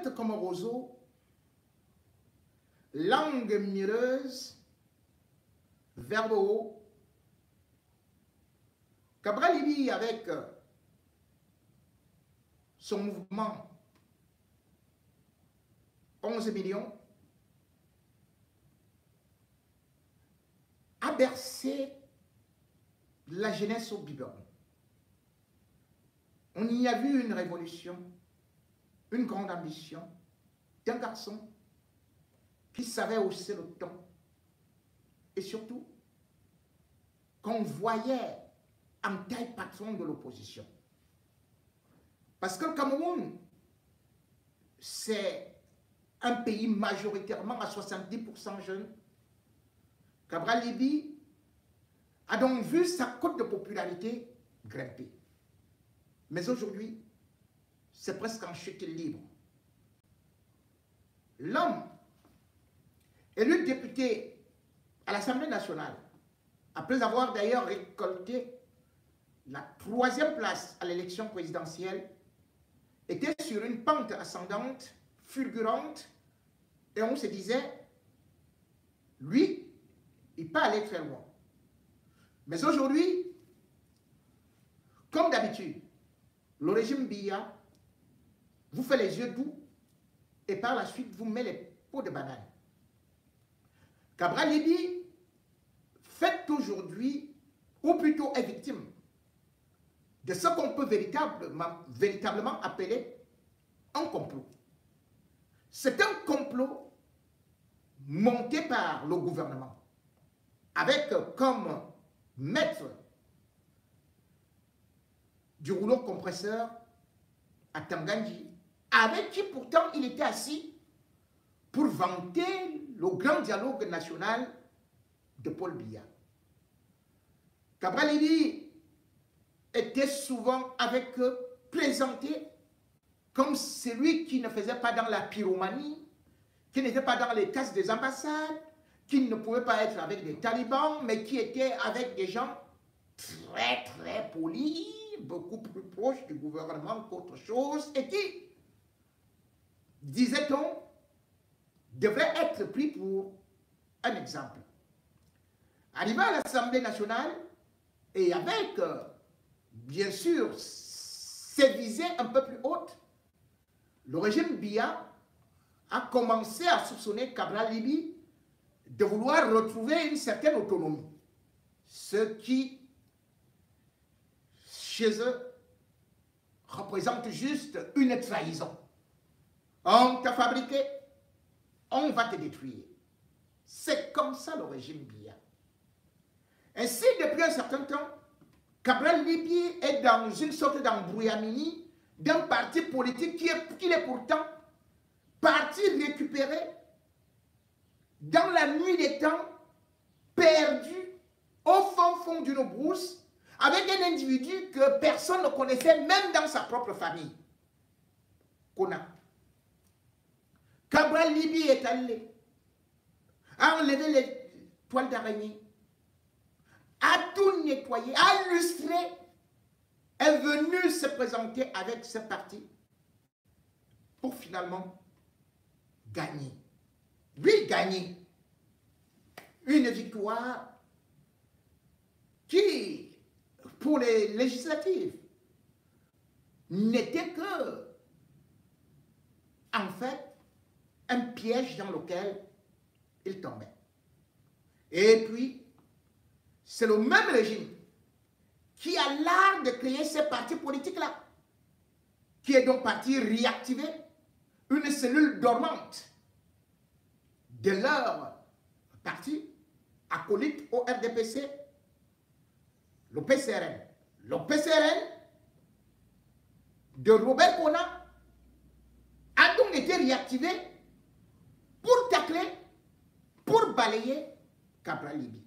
verte comme un roseau, langue mielleuse, vers le haut. Cabral Libye, avec son mouvement 11 millions, a bercé la jeunesse au biberon. On y a vu une révolution, une grande ambition d'un garçon qui savait hausser le ton. Et surtout, qu'on voyait en taille patron de l'opposition. Parce que le Cameroun, c'est un pays majoritairement à 70% jeunes. Cabral Libye a donc vu sa cote de popularité grimper. Mais aujourd'hui, c'est presque en chute libre. L'homme élu député à l'Assemblée nationale, après avoir d'ailleurs récolté la 3e place à l'élection présidentielle, était sur une pente ascendante, fulgurante, et on se disait, lui, il peut aller très loin. Mais aujourd'hui, comme d'habitude, le régime Biya vous fait les yeux doux et par la suite vous met les peaux de banane. Cabral Libye fait aujourd'hui, ou plutôt est victime, de ce qu'on peut véritablement appeler un complot. C'est un complot monté par le gouvernement, avec comme maître du rouleau compresseur à Tanganji, avec qui pourtant il était assis pour vanter le grand dialogue national de Paul Biya. Cabral Libye était souvent avec eux présenté comme celui qui ne faisait pas dans la pyromanie, qui n'était pas dans les cases des ambassades, qui ne pouvait pas être avec des talibans, mais qui était avec des gens très très polis, beaucoup plus proches du gouvernement qu'autre chose, et qui, disait-on, devrait être pris pour un exemple. Arrivé à l'Assemblée nationale, et avec, bien sûr, ses visées un peu plus hautes, le régime Biya a commencé à soupçonner Cabral Libye de vouloir retrouver une certaine autonomie. Ce qui, chez eux, représente juste une trahison. On t'a fabriqué, on va te détruire. C'est comme ça le régime Biya. Ainsi, depuis un certain temps, Cabral Libye est dans une sorte d'embrouillamini d'un parti politique qu'il est pourtant parti récupéré dans la nuit des temps, perdu au fond d'une brousse, avec un individu que personne ne connaissait, même dans sa propre famille. Kona. Cabral Libye est allé, a enlevé les toiles d'araignée, a tout nettoyé, a illustré, est venu se présenter avec ce parti pour finalement gagner. Lui gagner une victoire qui, pour les législatives, n'était que, en fait, un piège dans lequel il tombait. Et puis, c'est le même régime qui a l'art de créer ces partis politiques-là, qui est donc parti réactiver une cellule dormante de leur parti acolyte au RDPC, le PCRN. Le PCRN de Robert Kona a donc été réactivé pour tacler, pour balayer Cabral Libye.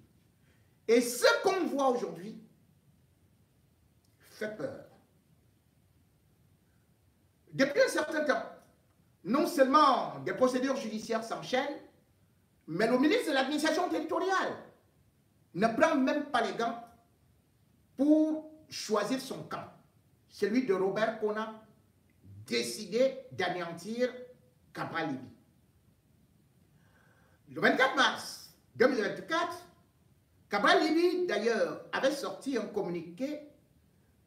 Et ce qu'on voit aujourd'hui fait peur. Depuis un certain temps, non seulement des procédures judiciaires s'enchaînent, mais le ministre de l'administration territoriale ne prend même pas les gants pour choisir son camp. Celui de Robert Kona, décidé d'anéantir Cabral Libye. Le 24 mars 2024, Cabral Libye, d'ailleurs, avait sorti un communiqué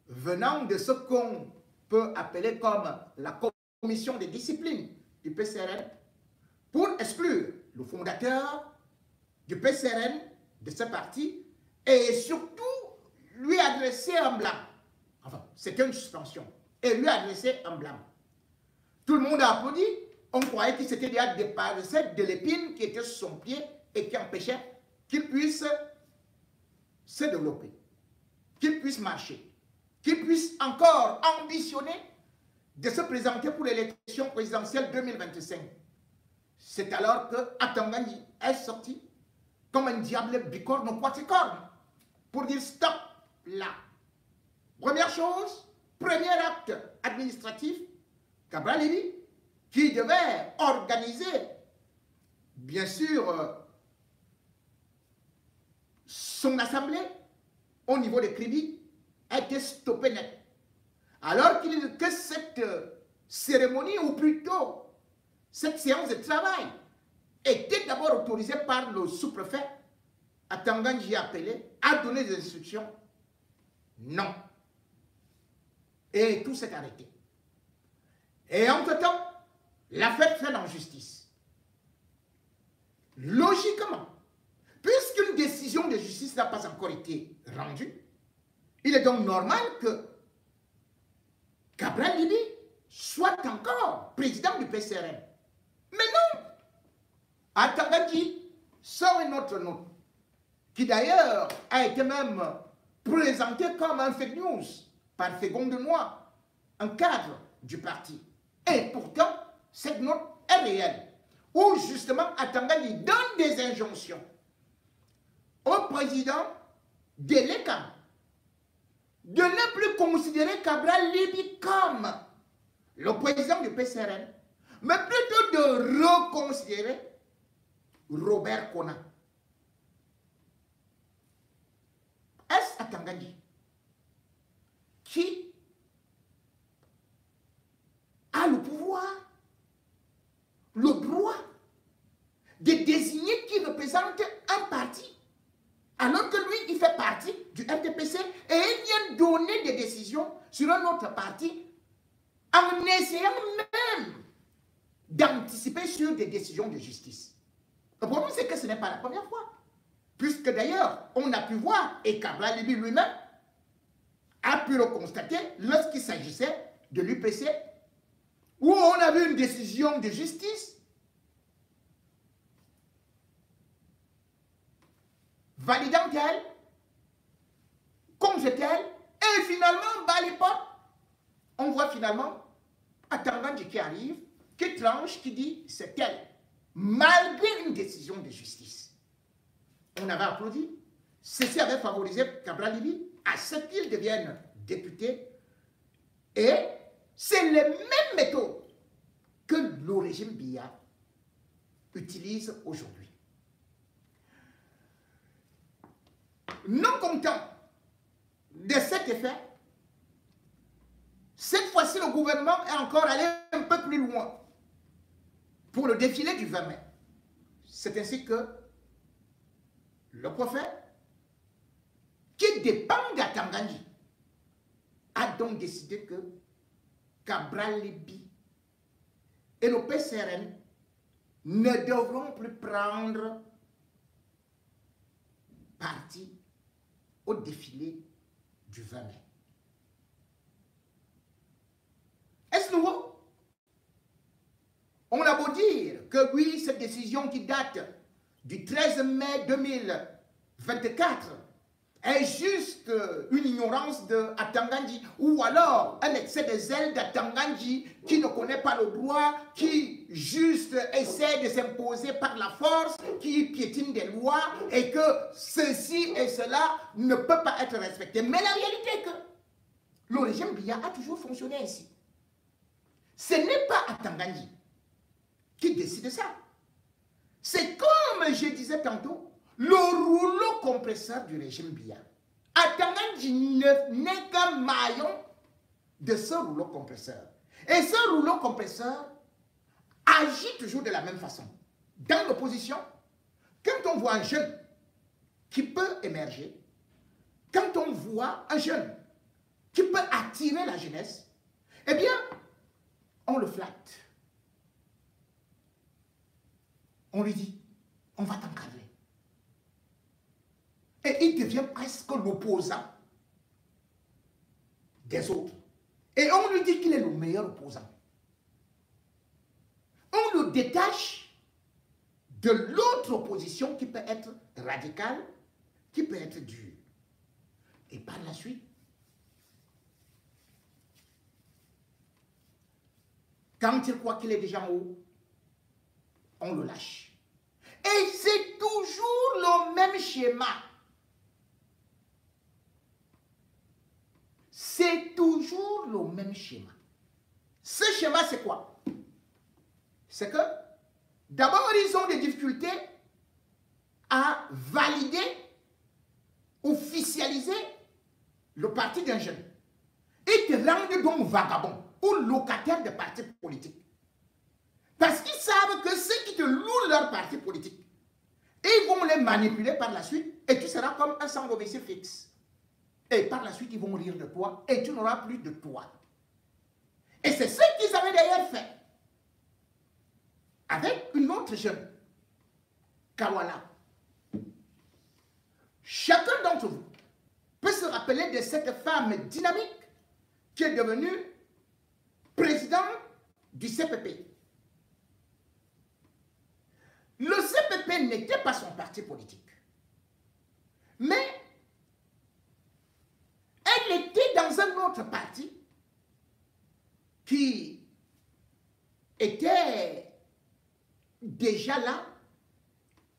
venant de ce qu'on peut appeler comme la commission des disciplines du PCRN pour exclure le fondateur du PCRN de ce parti et surtout lui adresser un blâme. Enfin, c'était une suspension. Et lui adresser un blâme. Tout le monde a applaudi. On croyait qu'il s'était déjà débarrassé de l'épine qui était sur son pied et qui empêchait qu'il puisse se développer, qu'il puisse marcher, qu'il puisse encore ambitionner de se présenter pour l'élection présidentielle 2025. C'est alors que Atangani est sorti comme un diable bicorne au quatricorne pour dire stop là. Première chose, premier acte administratif, Cabral Libye, qui devait organiser, bien sûr, son assemblée au niveau de Kribi, a été stoppé net. Alors que cette cérémonie, ou plutôt cette séance de travail, était d'abord autorisée par le sous-préfet, Atanganji appelé, a donné des instructions. Non. Et tout s'est arrêté. Et entre-temps, l'affaire traîne en justice. Logiquement, puisqu'une décision de justice n'a pas encore été rendue, il est donc normal que Cabral Libye soit encore président du PCRN. Mais non! Atanganji sort une autre note, qui d'ailleurs a été même présentée comme un fake news par Fégon de Noix, un cadre du parti. Et pourtant, cette note est réelle, où justement Atanganji donne des injonctions au président de l'ECAM de ne plus considérer Cabral Libye comme le président du PCRN, mais plutôt de reconsidérer Robert Kona. Est-ce Atanganji qui a le pouvoir, le droit de désigner qui représente un parti, alors que lui, il fait partie du RDPC et il vient donner des décisions sur un autre parti en essayant même d'anticiper sur des décisions de justice. Le problème, c'est que ce n'est pas la première fois. Puisque d'ailleurs, on a pu voir, et Cabral Libye lui-même a pu le constater lorsqu'il s'agissait de l'UPC, où on a vu une décision de justice validant elle, congétée, et finalement, à l'époque, on voit finalement Atanganji qui arrive, qui tranche, qui dit c'est elle, malgré une décision de justice. On avait applaudi. Ceci avait favorisé Cabral Libye à ce qu'il devienne député. Et c'est les mêmes méthodes que le régime Biya utilise aujourd'hui. Non content de cet effet, cette fois-ci, le gouvernement est encore allé un peu plus loin pour le défilé du 20 mai. C'est ainsi que le prophète, qui dépend d'Atanganji, a donc décidé que Cabral Libye et le PCRN ne devront plus prendre parti au défilé du 20 mai. Est-ce nouveau? On a beau dire que oui, cette décision qui date du 13 mai 2024 est juste une ignorance d'Atanganji ou alors un excès de zèle d'Atanganji qui ne connaît pas le droit, qui juste essaie de s'imposer par la force, qui piétine des lois et que ceci et cela ne peut pas être respecté. Mais la réalité est que le régime Biya a toujours fonctionné ainsi. Ce n'est pas Atanganji qui décide ça. C'est comme je disais tantôt, le rouleau compresseur du régime Biya. Atanganji n'est qu'un maillon de ce rouleau compresseur. Et ce rouleau compresseur a agit toujours de la même façon. Dans l'opposition, quand on voit un jeune qui peut émerger, quand on voit un jeune qui peut attirer la jeunesse, eh bien, on le flatte. On lui dit, on va t'encadrer. Et il devient presque l'opposant des autres. Et on lui dit qu'il est le meilleur opposant. On le détache de l'autre opposition qui peut être radicale, qui peut être dure. Et par la suite, quand il croit qu'il est déjà en haut, on le lâche. Et c'est toujours le même schéma. C'est toujours le même schéma. Ce schéma, c'est quoi? C'est que, d'abord, ils ont des difficultés à valider, officialiser le parti d'un jeune. Ils te rendent donc vagabond ou locataire de partis politiques. Parce qu'ils savent que ceux qui te louent leur parti politique, ils vont les manipuler par la suite et tu seras comme un sans-obéissé fixe. Et par la suite, ils vont rire de toi et tu n'auras plus de toi. Et c'est ce qu'ils avaient d'ailleurs fait avec une autre jeune, Kawala. Chacun d'entre vous peut se rappeler de cette femme dynamique qui est devenue présidente du CPP. Le CPP n'était pas son parti politique, mais elle était dans un autre parti qui était déjà là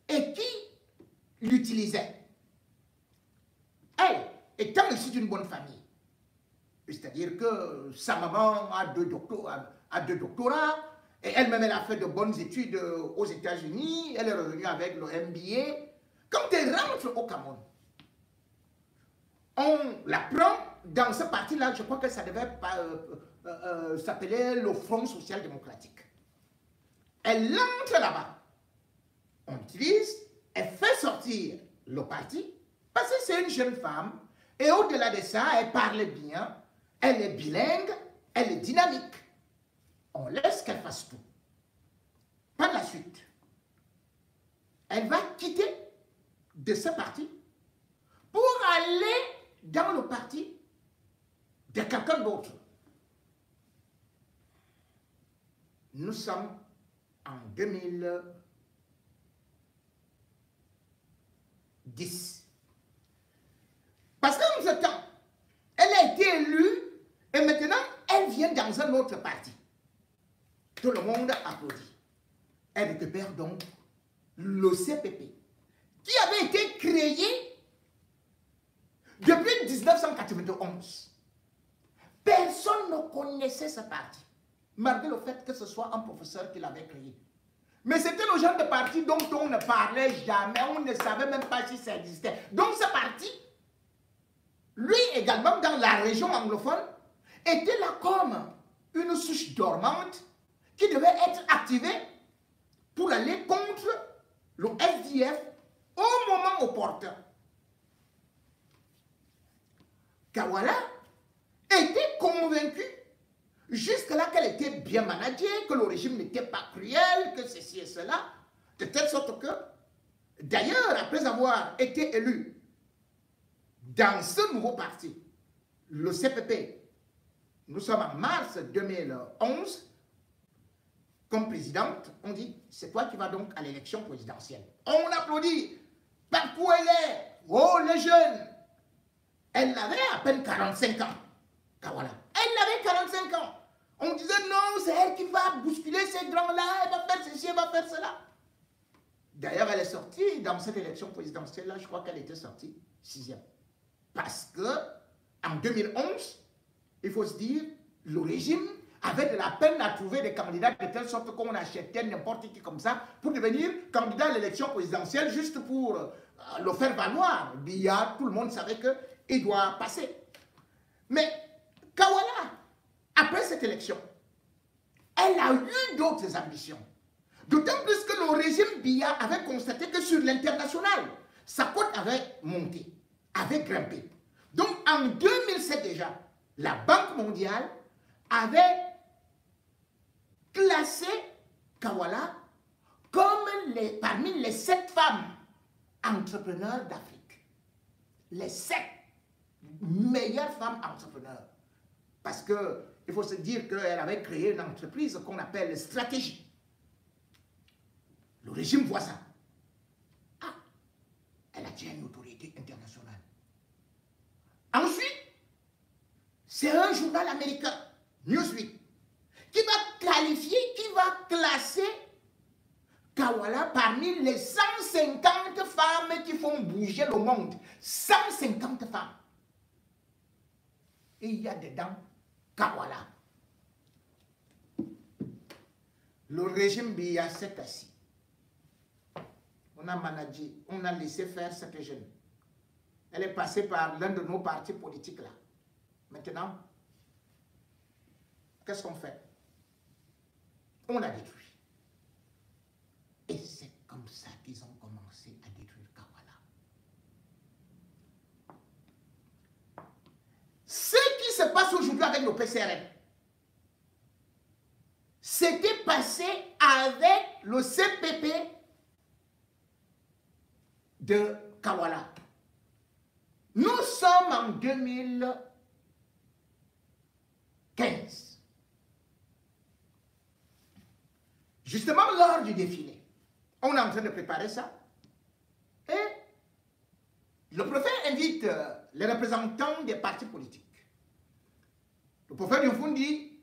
et qui l'utilisait. Elle, étant issue d'une bonne famille, c'est-à-dire que sa maman a deux doctorats, et elle-même elle a fait de bonnes études aux États-Unis, elle est revenue avec le MBA. Quand elle rentre au Cameroun, on la prend dans ce parti-là, je crois que ça devait s'appeler le Front Social Démocratique. Elle entre là-bas, on l'utilise, elle fait sortir le parti, parce que c'est une jeune femme, et au-delà de ça, elle parle bien, elle est bilingue, elle est dynamique. On laisse qu'elle fasse tout. Par la suite, elle va quitter de ce parti pour aller dans le parti de quelqu'un d'autre. Nous sommes en 2010. Parce qu'en ce temps, elle a été élue et maintenant, elle vient dans un autre parti. Tout le monde applaudit. Elle récupère donc le CPP, qui avait été créé depuis 1991. Personne ne connaissait ce parti, malgré le fait que ce soit un professeur qui l'avait créé. Mais c'était le genre de parti dont on ne parlait jamais, on ne savait même pas si ça existait. Donc ce parti, lui également dans la région anglophone, était là comme une souche dormante qui devait être activée pour aller contre le SDF au moment opportun. Kawala était convaincue jusque-là qu'elle était bien managée, que le régime n'était pas cruel, que ceci et cela, de telle sorte que, d'ailleurs, après avoir été élue dans ce nouveau parti, le CPP, nous sommes en mars 2011, comme présidente, on dit, c'est toi qui vas donc à l'élection présidentielle. On applaudit. Par où elle est? Oh, les jeunes. Elle avait à peine 45 ans. Kawala. Elle avait 45 ans. On disait, non, c'est elle qui va bousculer ces grands-là, elle va faire ceci, elle va faire cela. D'ailleurs, elle est sortie dans cette élection présidentielle-là, je crois qu'elle était sortie 6e. Parce que, en 2011, il faut se dire, le régime avait de la peine à trouver des candidats de telle sorte qu'on achetait n'importe qui comme ça pour devenir candidat à l'élection présidentielle juste pour le faire valoir. Biya, tout le monde savait qu'il doit passer. Mais Kawala, après cette élection, elle a eu d'autres ambitions. D'autant plus que le régime Biya avait constaté que sur l'international, sa cote avait monté, avait grimpé. Donc en 2007 déjà, la Banque mondiale avait classé Kawala comme parmi les 7 femmes entrepreneurs d'Afrique. Les 7 meilleures femmes entrepreneurs. Parce qu'il faut se dire qu'elle avait créé une entreprise qu'on appelle Stratégie. Le régime voit ça. Ah, elle a déjà une autorité internationale. Ensuite, c'est un journal américain, Newsweek, qui va qualifier, qui va classer Kawala parmi les 150 femmes qui font bouger le monde. 150 femmes. Et il y a dedans Kawala. Le régime Biya s'est assis. On a managé, on a laissé faire cette jeune. Elle est passée par l'un de nos partis politiques là. Maintenant, qu'est-ce qu'on fait? On l'a détruit. Et c'est comme ça qu'ils ont commencé à détruire Kawala. Ce qui se passe aujourd'hui avec le PCRN, c'était passé avec le CPP de Kawala. Nous sommes en 2015. Justement lors du défilé, on est en train de préparer ça. Et le préfet invite les représentants des partis politiques. Le préfet du Fundi,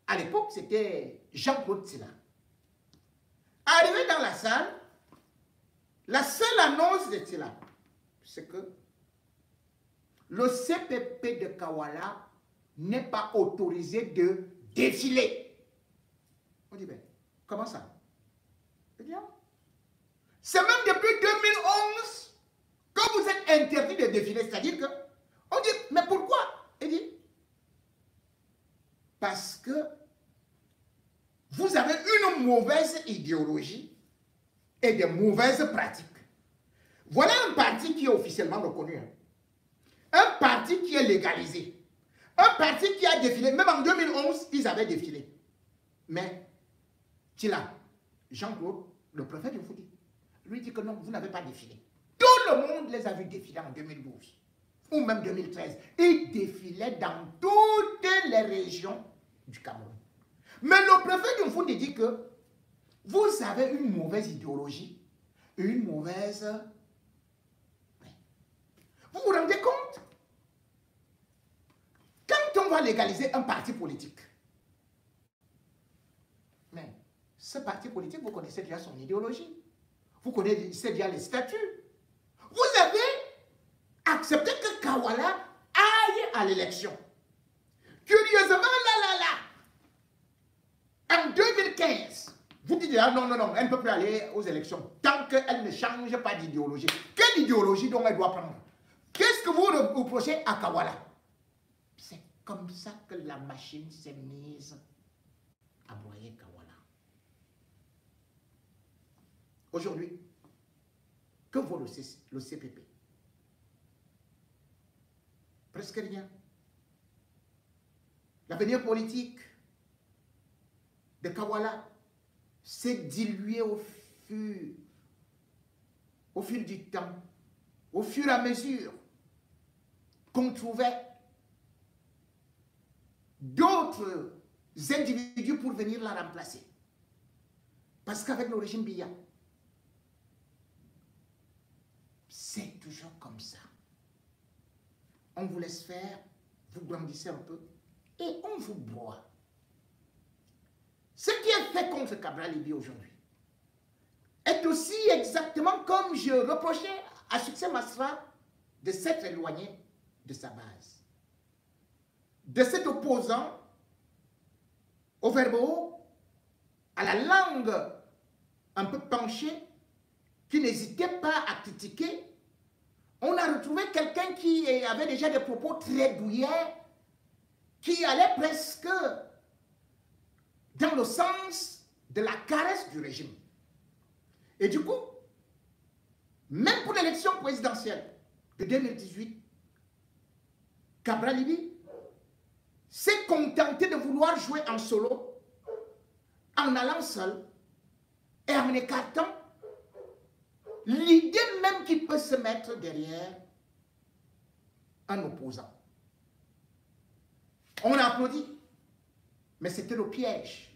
à l'époque, c'était Jean-Claude Tila. Arrivé dans la salle, la seule annonce de Tila, c'est que le CPP de Kawala n'est pas autorisé de défiler. On dit, ben, comment ça? C'est même depuis 2011 que vous êtes interdit de défiler. C'est-à-dire que, on dit, mais pourquoi? Il dit, parce que vous avez une mauvaise idéologie et des mauvaises pratiques. Voilà un parti qui est officiellement reconnu. Un parti qui est légalisé. Un parti qui a défilé. Même en 2011, ils avaient défilé. Mais, Tila, Jean-Claude, le préfet du Fouti, lui dit que non, vous n'avez pas défilé. Tout le monde les a vus défiler en 2012 ou même 2013. Ils défilaient dans toutes les régions du Cameroun. Mais le préfet du Fouti dit que vous avez une mauvaise idéologie, une mauvaise... Vous vous rendez compte? Quand on va légaliser un parti politique, mais ce parti politique, vous connaissez déjà son idéologie. Vous connaissez déjà les statuts. Vous avez accepté que Kawala aille à l'élection. Curieusement, en 2015, vous dites, ah non, non, non, elle ne peut plus aller aux élections tant qu'elle ne change pas d'idéologie. Quelle idéologie donc elle doit prendre? Qu'est-ce que vous reprochez à Kawala? C'est comme ça que la machine s'est mise à broyer Kawala. Aujourd'hui, que vaut le CPP? Presque rien. L'avenir politique de Kawala s'est dilué au fil du temps, au fur et à mesure qu'on trouvait d'autres individus pour venir la remplacer. Parce qu'avec le régime Biya, c'est toujours comme ça. On vous laisse faire, vous grandissez un peu, et on vous broie. Ce qui est fait contre Cabral Libye aujourd'hui est aussi exactement comme je reprochais à Succès Masra de s'être éloigné de sa base. De cet opposant au verbe, à la langue un peu penchée, qui n'hésitait pas à critiquer. On a retrouvé quelqu'un qui avait déjà des propos très douillets, qui allait presque dans le sens de la caresse du régime. Et du coup, même pour l'élection présidentielle de 2018, Cabral Libye s'est contenté de vouloir jouer en solo, en allant seul et en écartant l'idée même qu'il peut se mettre derrière un opposant. On a applaudi, mais c'était le piège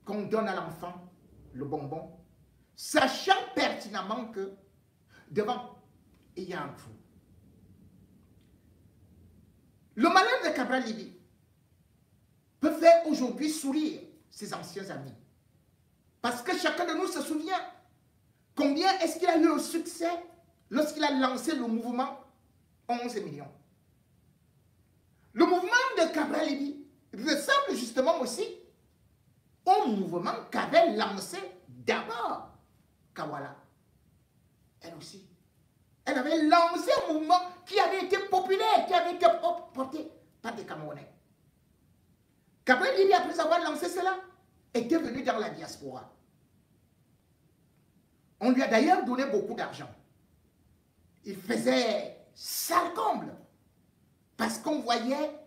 qu'on donne à l'enfant, le bonbon, sachant pertinemment que devant, il y a un trou. Le malheur de Cabral Libye peut faire aujourd'hui sourire ses anciens amis. Parce que chacun de nous se souvient combien est-ce qu'il a eu le succès lorsqu'il a lancé le mouvement 11 millions. Le mouvement de Cabral Libye ressemble justement aussi au mouvement qu'avait lancé d'abord Kawala. Elle aussi. Elle avait lancé un mouvement qui avait été populaire, qui avait été porté par des Camerounais. Cabral Libye, après avoir lancé cela, était venu dans la diaspora. On lui a d'ailleurs donné beaucoup d'argent. Il faisait sale comble parce qu'on voyait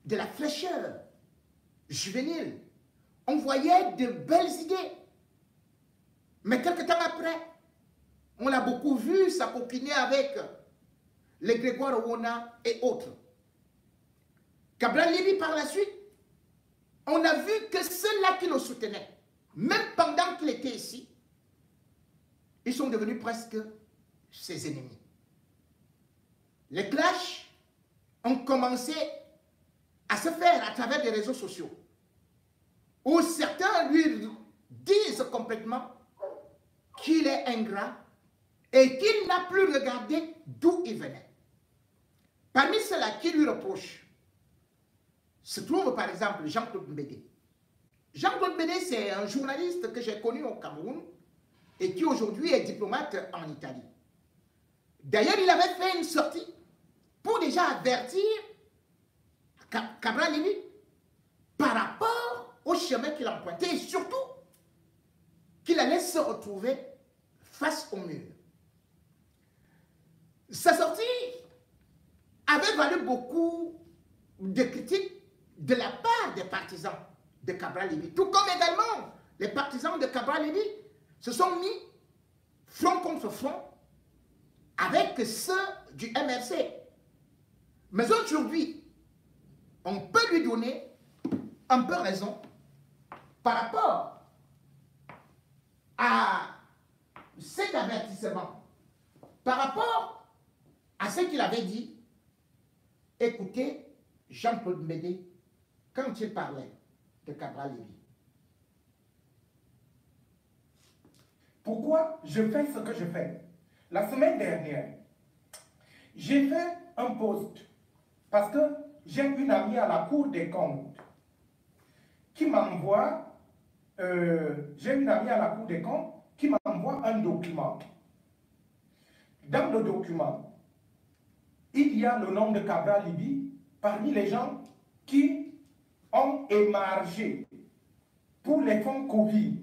de la fraîcheur juvénile. On voyait de belles idées. Mais quelques temps après, on l'a beaucoup vu s'acoquiner avec les Grégoire Ouona et autres. Cabral Libye, par la suite, on a vu que ceux-là qui le soutenaient, même pendant qu'il était ici, ils sont devenus presque ses ennemis. Les clashs ont commencé à se faire à travers des réseaux sociaux, où certains lui disent complètement qu'il est ingrat et qu'il n'a plus regardé d'où il venait. Parmi ceux-là qui lui reprochent, se trouve par exemple Jean-Claude Mbédé. Jean-Claude Mbédé, c'est un journaliste que j'ai connu au Cameroun et qui aujourd'hui est diplomate en Italie. D'ailleurs, il avait fait une sortie pour déjà avertir Cabral Libye par rapport au chemin qu'il empruntait et surtout qu'il allait se retrouver face au mur. Sa sortie avait valu beaucoup de critiques de la part des partisans de Cabral Libye, tout comme également les partisans de Cabral Libye se sont mis front contre front avec ceux du MRC. Mais aujourd'hui, on peut lui donner un peu raison par rapport à cet avertissement, par rapport à ce qu'il avait dit. Écoutez Jean-Claude Mbédé quand il parlait de Cabral Libye. Pourquoi je fais ce que je fais? La semaine dernière, j'ai fait un post parce que j'ai une amie à la Cour des comptes qui m'envoie, un document. Dans le document, il y a le nom de Cabral Libye parmi les gens qui ont émargé pour les fonds Covid.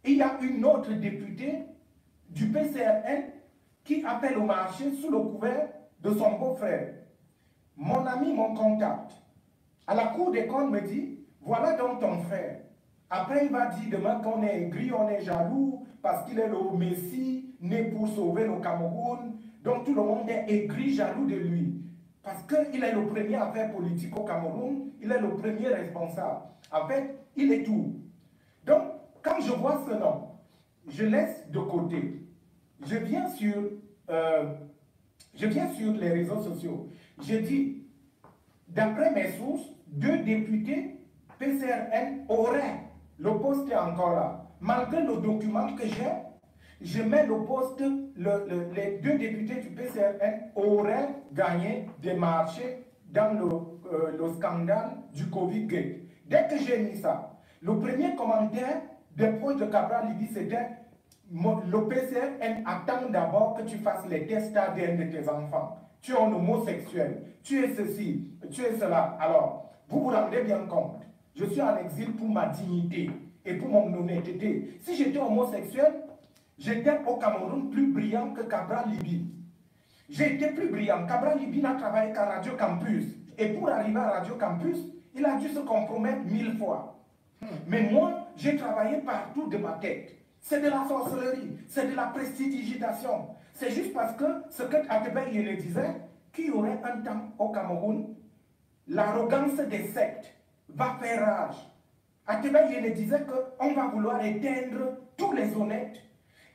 Il y a une autre députée du PCRN qui appelle au marché sous le couvert de son beau-frère. Mon ami, mon contact, à la Cour des comptes me dit, voilà donc ton frère. Après, il va dire demain qu'on est aigri, on est jaloux, parce qu'il est le Messie, né pour sauver le Cameroun. Donc tout le monde est aigri, jaloux de lui. Parce qu'il est le premier à faire politique au Cameroun, il est le premier responsable. En fait, il est tout. Donc, quand je vois ce nom, je laisse de côté. Je viens sur les réseaux sociaux. Je dis, d'après mes sources, 2 députés PCRN auraient, le poste est encore là. Malgré le document que j'ai, je mets le poste, les 2 députés du PCRN auraient gagné des marchés dans le scandale du Covid-Gate. Dès que j'ai mis ça, le premier commentaire des proches de Cabral Libye, c'était le PCRN attend d'abord que tu fasses les tests ADN de tes enfants. Tu es un homosexuel, tu es ceci, tu es cela. Alors, vous vous rendez bien compte Je suis en exil pour ma dignité et pour mon honnêteté. Si j'étais homosexuel, j'étais au Cameroun plus brillant que Cabral Libye. J'ai été plus brillant. Cabral Libye n'a travaillé qu'à Radio Campus. Et pour arriver à Radio Campus, il a dû se compromettre 1000 fois. Mais moi, j'ai travaillé partout de ma tête. C'est de la sorcellerie, c'est de la prestidigitation. C'est juste parce que ce que Atebeye Yene disait, qu'il y aurait un temps au Cameroun, l'arrogance des sectes va faire rage. Atebeye Yene disait qu'on va vouloir éteindre tous les honnêtes.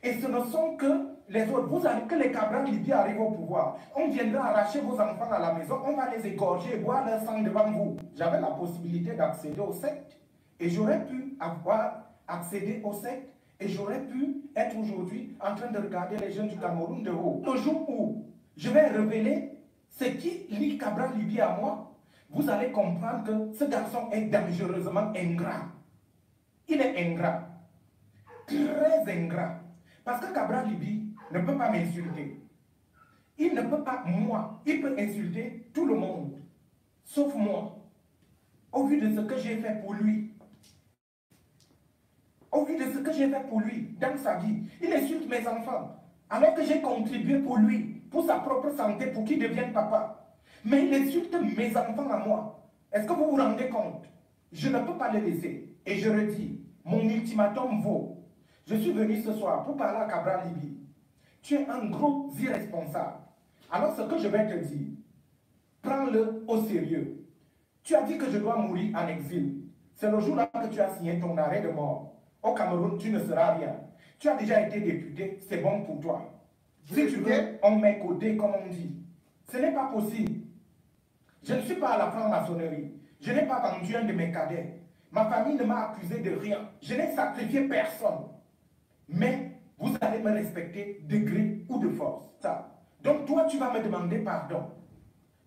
Et ce ne sont que les autres. Vous allez que les Cabral Libye arrivent au pouvoir. On viendra arracher vos enfants à la maison, on va les égorger et boire leur sang devant vous. J'avais la possibilité d'accéder aux sectes et j'aurais pu avoir accédé aux sectes et j'aurais pu être aujourd'hui en train de regarder les jeunes du Cameroun de haut. Le jour où je vais révéler ce qui lie Cabral Libye à moi, vous allez comprendre que ce garçon est dangereusement ingrat. Il est ingrat. Très ingrat. Parce que Cabral Libye ne peut pas m'insulter. Il ne peut pas, moi, il peut insulter tout le monde, sauf moi. Au vu de ce que j'ai fait pour lui. Au vu de ce que j'ai fait pour lui dans sa vie, il insulte mes enfants. Alors que j'ai contribué pour lui, pour sa propre santé, pour qu'il devienne papa. Mais il insulte mes enfants à moi. Est-ce que vous vous rendez compte? Je ne peux pas le laisser. Et je redis, mon ultimatum vaut. Je suis venu ce soir pour parler à Cabral Libye. Tu es un gros irresponsable. Alors ce que je vais te dire, prends-le au sérieux. Tu as dit que je dois mourir en exil. C'est le jour-là que tu as signé ton arrêt de mort. Au Cameroun, tu ne seras rien. Tu as déjà été député, c'est bon pour toi. Si tu veux, on met côté, comme on dit. Ce n'est pas possible. Je ne suis pas à la franc-maçonnerie. Je n'ai pas vendu un de mes cadets. Ma famille ne m'a accusé de rien. Je n'ai sacrifié personne. Mais vous allez me respecter de gré ou de force. Ça. Donc toi, tu vas me demander pardon.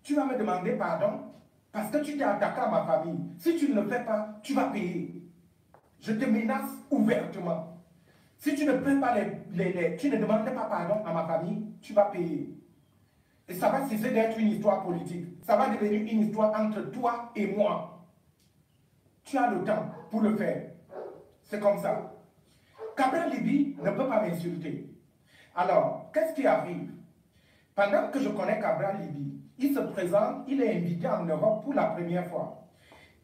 Tu vas me demander pardon parce que tu t'es attaqué à ma famille. Si tu ne le fais pas, tu vas payer. Je te menace ouvertement. Si tu ne paies pas tu ne demandes pas pardon à ma famille, tu vas payer. Et ça va cesser d'être une histoire politique. Ça va devenir une histoire entre toi et moi. Tu as le temps pour le faire. C'est comme ça. Cabral Libye ne peut pas m'insulter. Alors, qu'est-ce qui arrive? Pendant que je connais Cabral Libye, il se présente, il est invité en Europe pour la première fois.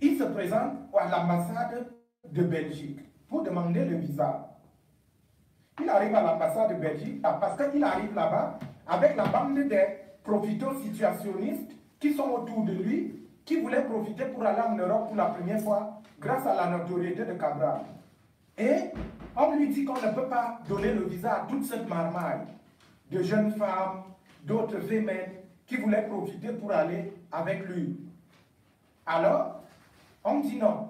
Il se présente à l'ambassade de Belgique pour demander le visa. Il arrive à l'ambassade de Belgique parce qu'il arrive là-bas avec la bande des profito-situationnistes qui sont autour de lui, qui voulaient profiter pour aller en Europe pour la première fois grâce à la notoriété de Cabral. Et on lui dit qu'on ne peut pas donner le visa à toute cette marmaille de jeunes femmes, d'autres femmes qui voulaient profiter pour aller avec lui. Alors, on dit non.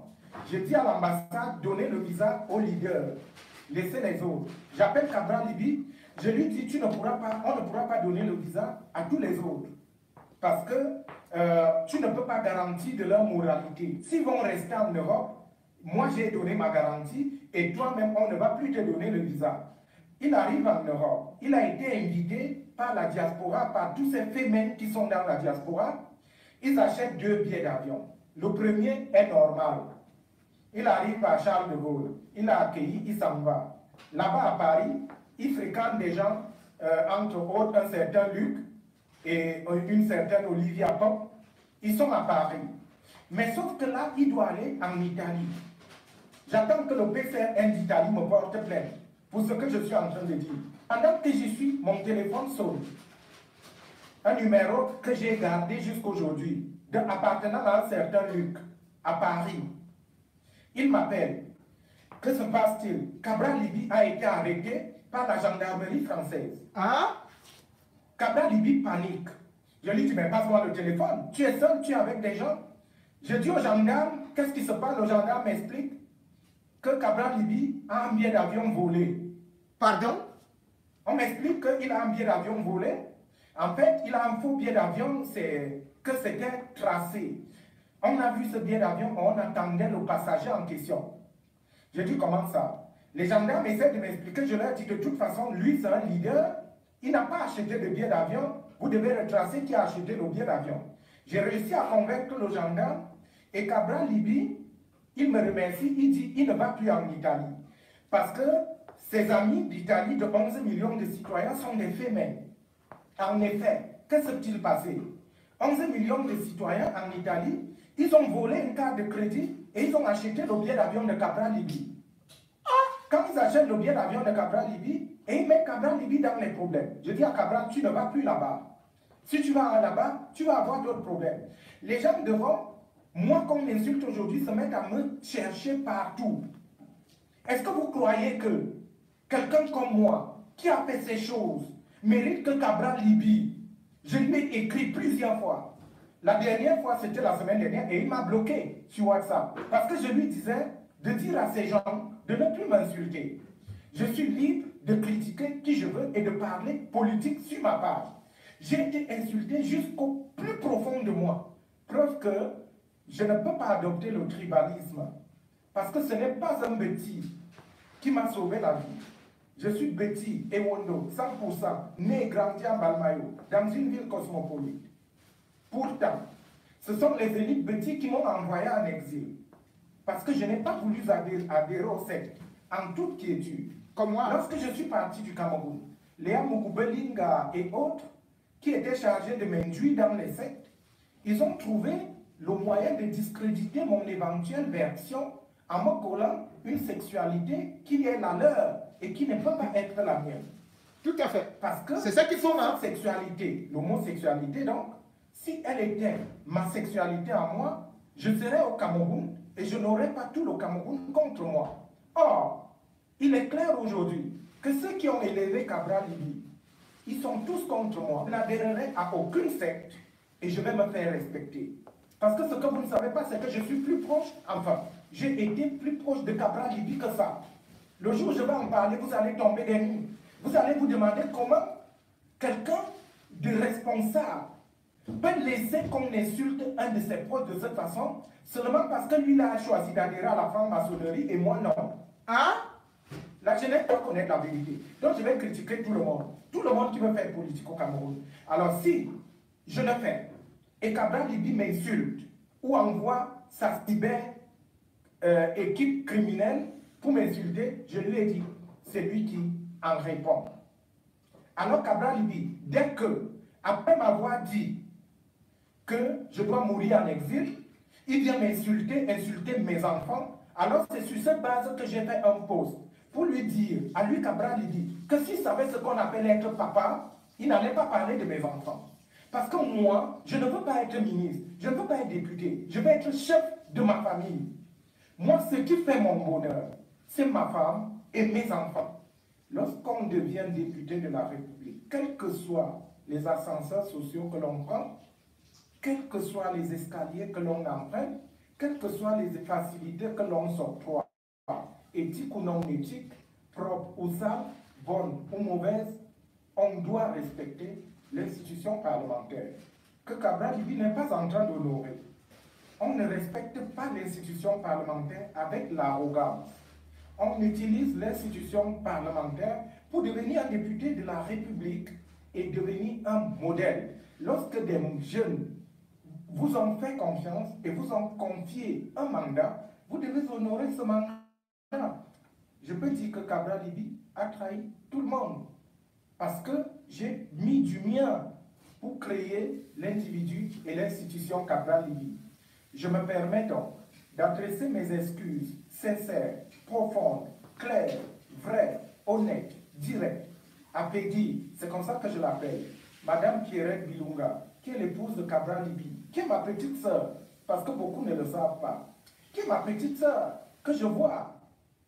Je dis à l'ambassade, donnez le visa aux leaders, laissez les autres. J'appelle Cabral Libye, je lui dis, on ne pourra pas donner le visa à tous les autres. Parce que tu ne peux pas garantir de leur moralité. S'ils vont rester en Europe, moi j'ai donné ma garantie et toi-même on ne va plus te donner le visa. Il arrive en Europe, il a été invité par la diaspora, par tous ces femmes qui sont dans la diaspora. Ils achètent 2 billets d'avion. Le premier est normal. Il arrive à Charles de Gaulle, il a accueilli, il s'en va. Là-bas à Paris, il fréquente des gens, entre autres un certain Luc et une certaine Olivia Pop. Ils sont à Paris. Mais sauf que là, il doit aller en Italie. J'attends que le PCN d'Italie me porte plainte pour ce que je suis en train de dire. Pendant que j'y suis, mon téléphone sonne. Un numéro que j'ai gardé jusqu'aujourd'hui, appartenant à un certain Luc, à Paris. Il m'appelle. Que se passe-t-il? Cabral Libye a été arrêté par la gendarmerie française. Hein? Cabral Libye panique. Je lui dis, mais passe-moi le téléphone. Tu es seul, tu es avec des gens. Je dis au gendarme, qu'est-ce qui se passe? Le gendarme m'explique que Cabral Libye a un billet d'avion volé. Pardon? On m'explique qu'il a un billet d'avion volé. En fait, il a un faux billet d'avion, que c'était tracé. On a vu ce billet d'avion, on attendait le passager en question. Je dis, comment ça? Les gendarmes essaient de m'expliquer, je leur dis, de toute façon, lui, c'est un leader, il n'a pas acheté de billet d'avion, vous devez retracer qui a acheté le billet d'avion. J'ai réussi à convaincre le gendarme, et Cabral Libye il me remercie, il dit il ne va plus en Italie. Parce que ses amis d'Italie de 11 millions de citoyens sont des fémènes. En effet, que s'est-il passé? 11 millions de citoyens en Italie, ils ont volé une carte de crédit et ils ont acheté le billet d'avion de Cabral Libye. Quand ils achètent le billet d'avion de Cabral Libye, et ils mettent Cabral Libye dans les problèmes. Je dis à Cabral, tu ne vas plus là-bas. Si tu vas là-bas, tu vas avoir d'autres problèmes. Les gens devant, moi qu'on m'insulte aujourd'hui, se mettent à me chercher partout. Est-ce que vous croyez que quelqu'un comme moi, qui a fait ces choses, mérite que Cabral Libye, je lui ai écrit plusieurs fois. La dernière fois, c'était la semaine dernière, et il m'a bloqué sur WhatsApp. Parce que je lui disais de dire à ces gens de ne plus m'insulter. Je suis libre de critiquer qui je veux et de parler politique sur ma page. J'ai été insulté jusqu'au plus profond de moi. Preuve que je ne peux pas adopter le tribalisme. Parce que ce n'est pas un Betty qui m'a sauvé la vie. Je suis Betty Ewondo, 100%, né et grandi en Balmayo, dans une ville cosmopolite. Pourtant, ce sont les élites Betty qui m'ont envoyé en exil. Parce que je n'ai pas voulu adhérer au secte, en toute quiétude. Comme moi. Lorsque je suis parti du Cameroun, Léa Mougoubelinga et autres, qui étaient chargés de m'induire dans les sectes, ils ont trouvé le moyen de discréditer mon éventuelle version en me collant une sexualité qui est la leur et qui ne peut pas être la mienne. Tout à fait. Parce que c'est ça qu'ils font, hein? Sexualité, l'homosexualité donc, si elle était ma sexualité à moi, je serais au Cameroun et je n'aurais pas tout le Cameroun contre moi. Or, il est clair aujourd'hui que ceux qui ont élevé Cabral Libye, ils sont tous contre moi. Je n'adhérerai à aucune secte et je vais me faire respecter. Parce que ce que vous ne savez pas, c'est que je suis plus proche, enfin, j'ai été plus proche de Cabral Libye que ça. Le jour où je vais en parler, vous allez tomber des nues. Vous allez vous demander comment quelqu'un de responsable peut laisser qu'on insulte un de ses proches de cette façon, seulement parce que lui a choisi d'adhérer à la franc-maçonnerie et moi non. Hein? La jeunesse doit connaître la vérité. Donc je vais critiquer tout le monde. Tout le monde qui veut faire politique au Cameroun. Alors si je le fais et Cabral Libye m'insulte ou envoie sa cyber équipe criminelle pour m'insulter, je lui ai dit, c'est lui qui en répond. Alors Cabral Libye, dès que, après m'avoir dit que je dois mourir en exil, il vient m'insulter, insulter mes enfants. Alors c'est sur cette base que j'ai fait un post pour lui dire, à lui Cabral Libye, que s'il savait ce qu'on appelle être papa, il n'allait pas parler de mes enfants. Parce que moi, je ne veux pas être ministre, je ne veux pas être député, je veux être chef de ma famille. Moi, ce qui fait mon bonheur, c'est ma femme et mes enfants. Lorsqu'on devient député de la République, quels que soient les ascenseurs sociaux que l'on prend, quels que soient les escaliers que l'on emprunte, quelles que soient les facilités que l'on s'octroie, éthique ou non éthique, propre ou sale, bonne ou mauvaise, on doit respecter l'institution parlementaire que Cabral Libye n'est pas en train d'honorer. On ne respecte pas l'institution parlementaire avec l'arrogance. On utilise l'institution parlementaire pour devenir un député de la République et devenir un modèle. Lorsque des jeunes vous ont fait confiance et vous ont confié un mandat, vous devez honorer ce mandat. Je peux dire que Cabral Libye a trahi tout le monde parce que j'ai mis du mien pour créer l'individu et l'institution Cabral Libye. Je me permets donc d'adresser mes excuses sincères, profondes, claires, vraies, honnêtes, directes à Peggy, c'est comme ça que je l'appelle, Madame Pierrette Bilunga, qui est l'épouse de Cabral Libye, qui est ma petite sœur, parce que beaucoup ne le savent pas, qui est ma petite sœur, que je vois,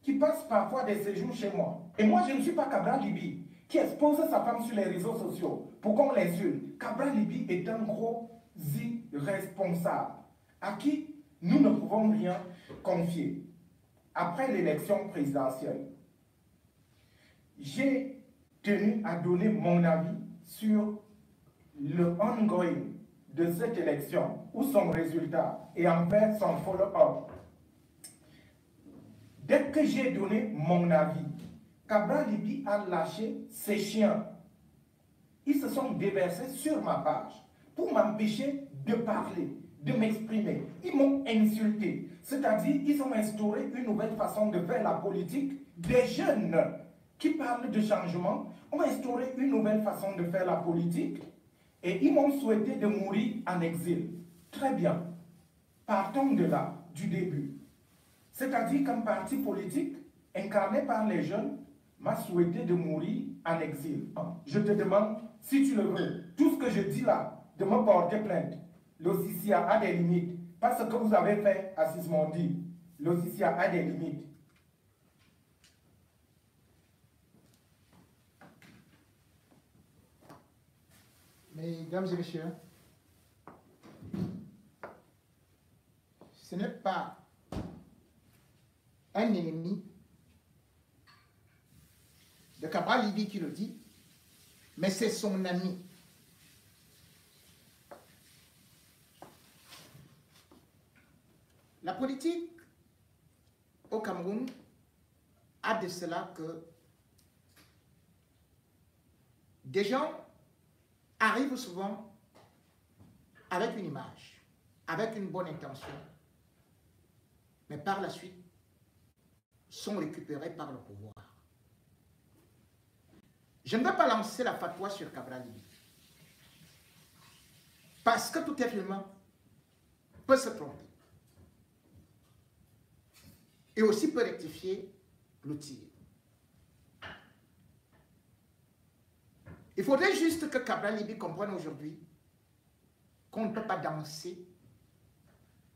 qui passe parfois des séjours chez moi. Et moi, je ne suis pas Cabral Libye, qui expose sa femme sur les réseaux sociaux pour qu'on l'insulte. Cabral Libye est un gros irresponsable à qui nous ne pouvons rien confier. Après l'élection présidentielle, j'ai tenu à donner mon avis sur le ongoing de cette élection ou son résultat et en faire son follow-up. Dès que j'ai donné mon avis, Cabral Libye a lâché ses chiens. Ils se sont déversés sur ma page pour m'empêcher de parler, de m'exprimer. Ils m'ont insulté. C'est-à-dire, ils ont instauré une nouvelle façon de faire la politique. Des jeunes qui parlent de changement ont instauré une nouvelle façon de faire la politique et ils m'ont souhaité de mourir en exil. Très bien. Partons de là, du début. C'est-à-dire qu'un parti politique incarné par les jeunes m'a souhaité de mourir en exil. Je te demande, si tu le veux, tout ce que je dis là, de me porter plainte. L'OCCA a des limites. Pas ce que vous avez fait à Sismondi. L'OCCA a des limites. Mesdames et messieurs, ce n'est pas un ennemi de Cabral Libby qui le dit, mais c'est son ami. La politique au Cameroun a de cela que des gens arrivent souvent avec une image, avec une bonne intention, mais par la suite sont récupérés par le pouvoir. Je ne vais pas lancer la fatwa sur Cabral Libby, parce que tout être humain peut se tromper et aussi peut rectifier le tir. Il faudrait juste que Cabral Libby comprenne aujourd'hui qu'on ne peut pas danser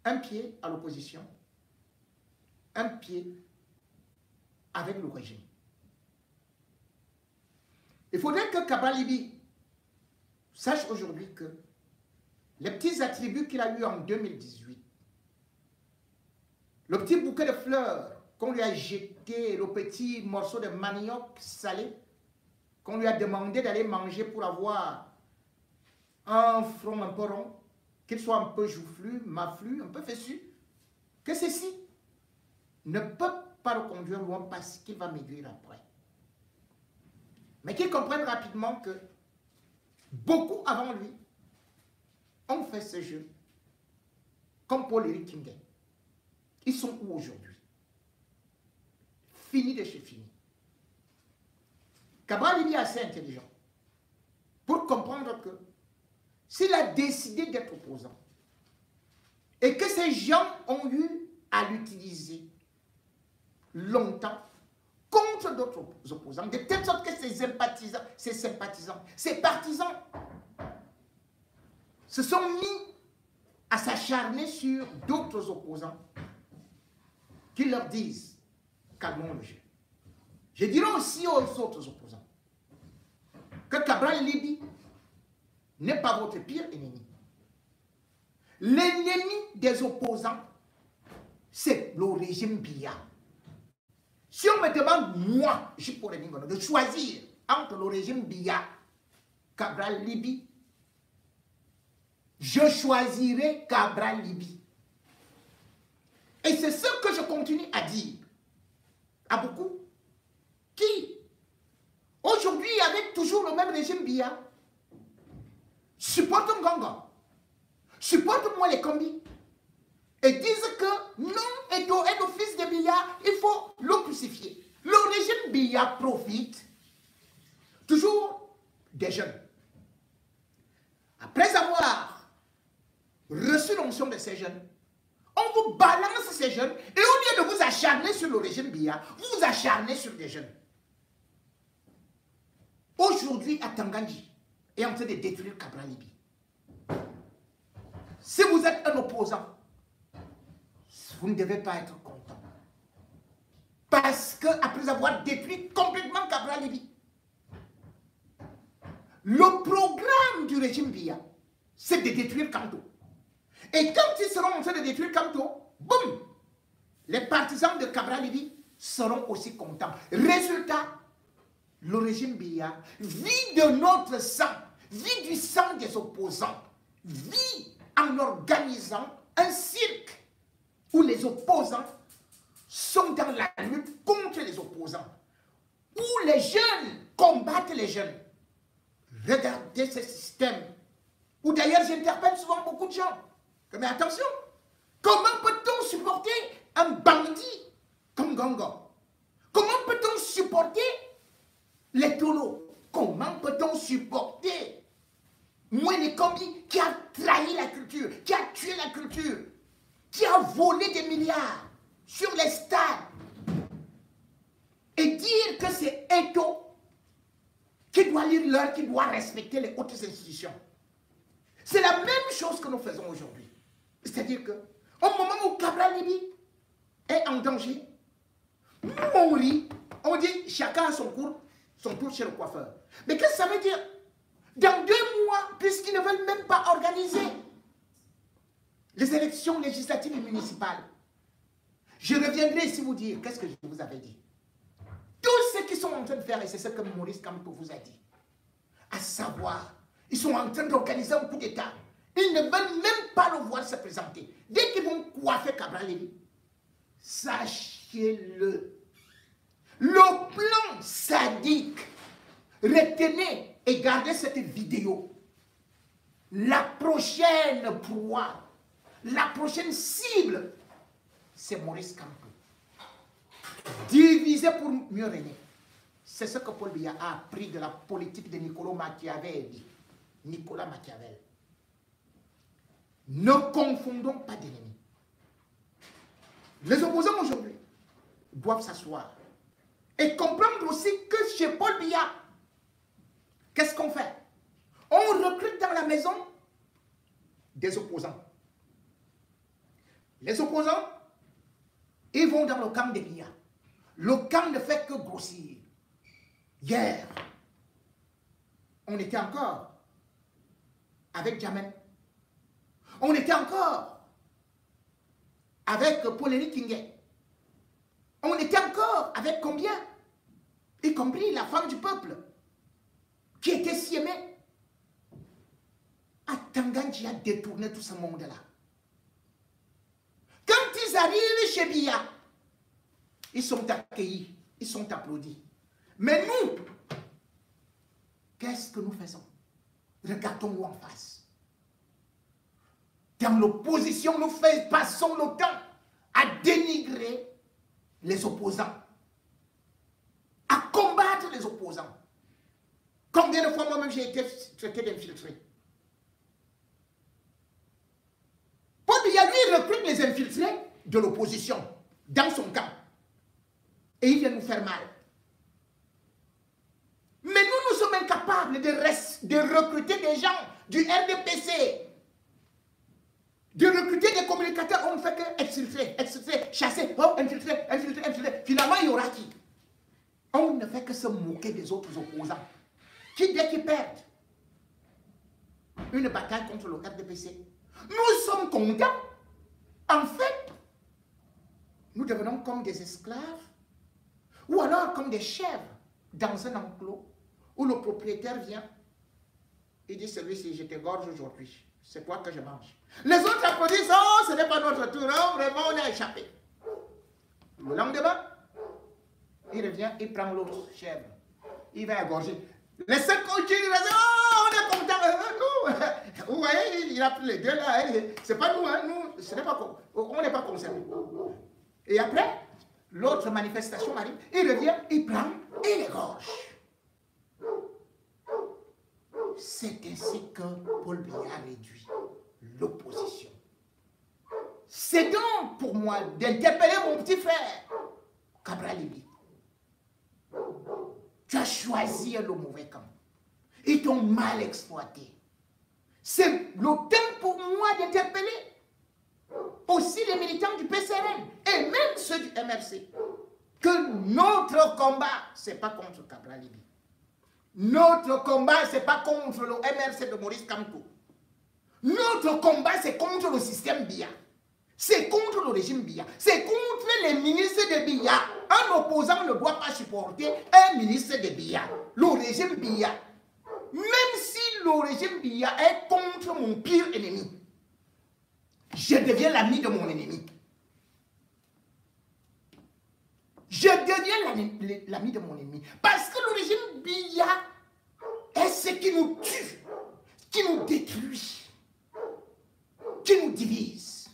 un pied à l'opposition, un pied avec le régime. Il faudrait que Cabral Libby sache aujourd'hui que les petits attributs qu'il a eus en 2018, le petit bouquet de fleurs qu'on lui a jeté, le petit morceau de manioc salé qu'on lui a demandé d'aller manger pour avoir un front un peu rond, qu'il soit un peu joufflu, maflu, un peu fessu, que ceci ne peut pas le conduire loin parce qu'il va maigrir après. Mais qu'il comprenne rapidement que beaucoup avant lui ont fait ce jeu, comme Paul-Éric Kingen. Ils sont où aujourd'hui? Fini de chez fini. Cabral Libby est assez intelligent pour comprendre que s'il a décidé d'être opposant et que ces gens ont eu à l'utiliser longtemps contre d'autres opposants, de telle sorte que ses sympathisants, ses partisans se sont mis à s'acharner sur d'autres opposants qui leur disent « calmons le jeu ». Je dirais aussi aux autres opposants que Cabral Libby n'est pas votre pire ennemi. L'ennemi des opposants, c'est le régime Biya. Si on me demande, moi, de choisir entre le régime Biya, Cabral Libby, je choisirai Cabral Libby. Et c'est ce que je continue à dire à beaucoup qui, aujourd'hui, avec toujours le même régime Biya, supportent Nganga, supportent moi les combis, et disent que non, est au fils de Biya, il faut le crucifier. Le régime Biya profite toujours des jeunes. Après avoir reçu l'onction de ces jeunes, on vous balance ces jeunes, et au lieu de vous acharner sur le régime Biya, vous vous acharnez sur des jeunes. Aujourd'hui, à Tanganji, est en train de détruire Cabral Libby. Si vous êtes un opposant, vous ne devez pas être content. Parce que après avoir détruit complètement Cabral Libby, le programme du régime Biya, c'est de détruire Kanto. Et quand ils seront en train de détruire Kanto, boum, les partisans de Cabral Libby seront aussi contents. Résultat, le régime Biya vit de notre sang, vit du sang des opposants, vit en organisant un cirque où les opposants sont dans la lutte contre les opposants, où les jeunes combattent les jeunes. Regardez ce système, où d'ailleurs j'interpelle souvent beaucoup de gens, Mais attention, comment peut-on supporter un bandit comme Gongo? Comment peut-on supporter les taureaux? Comment peut-on supporter Moïne Kombi qui a trahi la culture, qui a tué la culture, qui a volé des milliards sur les stades et dire que c'est Eto qui doit lire l'heure, qui doit respecter les hautes institutions? C'est la même chose que nous faisons aujourd'hui. C'est-à-dire que au moment où Cabral Libye est en danger, nous on rit, on dit chacun a son tour chez le coiffeur. Mais qu'est-ce que ça veut dire? Dans 2 mois, puisqu'ils ne veulent même pas organiser les élections législatives et municipales, je reviendrai ici vous dire qu'est-ce que je vous avais dit. Tout ce qu'ils sont en train de faire, et c'est ce que Maurice Kamto vous a dit, à savoir, ils sont en train d'organiser un coup d'État. Ils ne veulent même pas le voir se présenter. Dès qu'ils vont coiffer Cabral Libye, sachez-le, le plan sadique, retenez et gardez cette vidéo. La prochaine proie, la prochaine cible, c'est Maurice Kamto. Diviser pour mieux régner. C'est ce que Paul Biya a appris de la politique de Nicolas Machiavel. Nicolas Machiavel. Ne confondons pas d'ennemis. Les opposants aujourd'hui doivent s'asseoir et comprendre aussi que chez Paul Biya, qu'est-ce qu'on fait? On recrute dans la maison des opposants. Les opposants, ils vont dans le camp de Biya. Le camp ne fait que grossir. Hier, on était encore avec Jamel. On était encore avec Paul-Henri Kingé. On était encore avec combien? Y compris la femme du peuple qui était si aimée. Atangandji a détourné tout ce monde-là. Quand ils arrivent chez Biya, ils sont accueillis, ils sont applaudis. Mais nous, qu'est-ce que nous faisons? Regardons-nous en face. Dans l'opposition, nous passons le temps à dénigrer les opposants, à combattre les opposants. Combien de fois moi-même j'ai été traité d'infiltré? Paul Biya, lui, recrute les infiltrés de l'opposition dans son camp. Et il vient nous faire mal. Mais nous sommes incapables de recruter des gens du RDPC, de recruter des communicateurs. On ne fait que exfiltrer, chasser, oh, infiltrer. Finalement, il y aura qui? On ne fait que se moquer des autres opposants. Qui, dès qu'ils perdent une bataille contre le RDPC, nous sommes contents. En fait, nous devenons comme des esclaves ou alors comme des chèvres dans un enclos où le propriétaire vient et dit: celui-ci, je t'égorge aujourd'hui, c'est toi que je mange. Les autres applaudissent: oh, ce n'est pas notre tour, oh, vraiment, on a échappé. Le lendemain, il revient, il prend l'autre chèvre, il va égorger. Les 5 autres, ils disent: oh, on est content, nous. Vous voyez, il a pris les deux là, c'est pas nous, hein, nous, on n'est pas concernés. Et après, l'autre manifestation arrive, il revient, il prend et il égorge. C'est ainsi que Paul Biya réduit l'opposition. C'est donc pour moi d'interpeller mon petit frère, Cabral Libye. Tu as choisi le mauvais camp. Ils t'ont mal exploité. C'est le temps pour moi d'interpeller aussi les militants du PCRN et même ceux du MRC que notre combat, ce n'est pas contre Cabral Libye. Notre combat, ce n'est pas contre le MRC de Maurice Kamto. Notre combat, c'est contre le système Biya. C'est contre le régime Biya. C'est contre les ministres de Biya. Un opposant ne doit pas supporter un ministre de Biya. Le régime Biya. Même si le régime Biya est contre mon pire ennemi, je deviens l'ami de mon ennemi. Je deviens l'ami de mon ennemi. Parce que le régime Biya est ce qui nous tue, qui nous détruit. qui nous divise,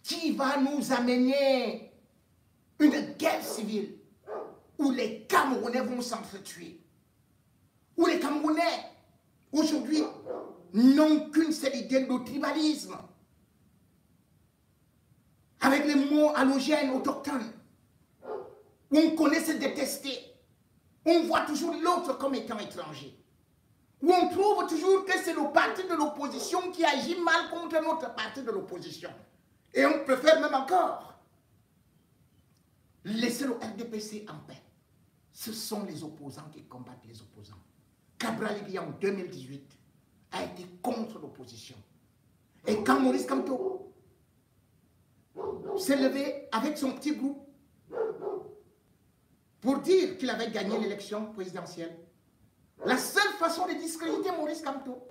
qui va nous amener une guerre civile où les Camerounais vont s'entretuer, où les Camerounais, aujourd'hui, n'ont qu'une seule idée de tribalisme, avec les mots allogènes, autochtones, où on connaît se détester, on voit toujours l'autre comme étant étranger, où on trouve toujours que c'est le parti de l'opposition qui agit mal contre notre parti de l'opposition. Et on préfère même encore laisser le RDPC en paix. Ce sont les opposants qui combattent les opposants. Cabral Libye en 2018 a été contre l'opposition. Et quand Maurice Kamto s'est levé avec son petit groupe pour dire qu'il avait gagné l'élection présidentielle, la seule façon de discréditer Maurice Kamto,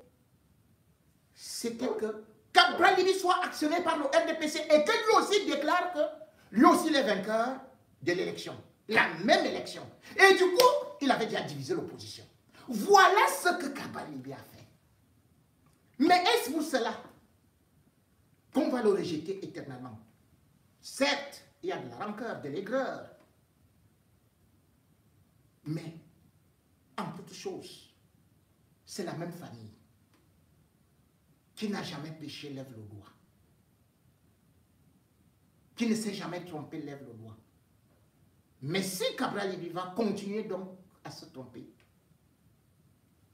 c'était que Cabral Libye soit actionné par le RDPC et que lui aussi déclare que lui aussi est vainqueur de l'élection. La même élection. Et du coup, il avait déjà divisé l'opposition. Voilà ce que Cabral Libye a fait. Mais est-ce pour cela qu'on va le rejeter éternellement? Certes, il y a de la rancœur, de l'aigreur. Mais, en toute chose, c'est la même famille. Qui n'a jamais péché, lève le doigt. Qui ne s'est jamais trompé, lève le doigt. Mais si Cabral Libye va continuer donc à se tromper,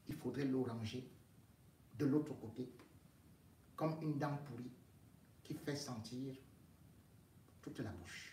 il faudrait le ranger de l'autre côté, comme une dent pourrie qui fait sentir toute la bouche.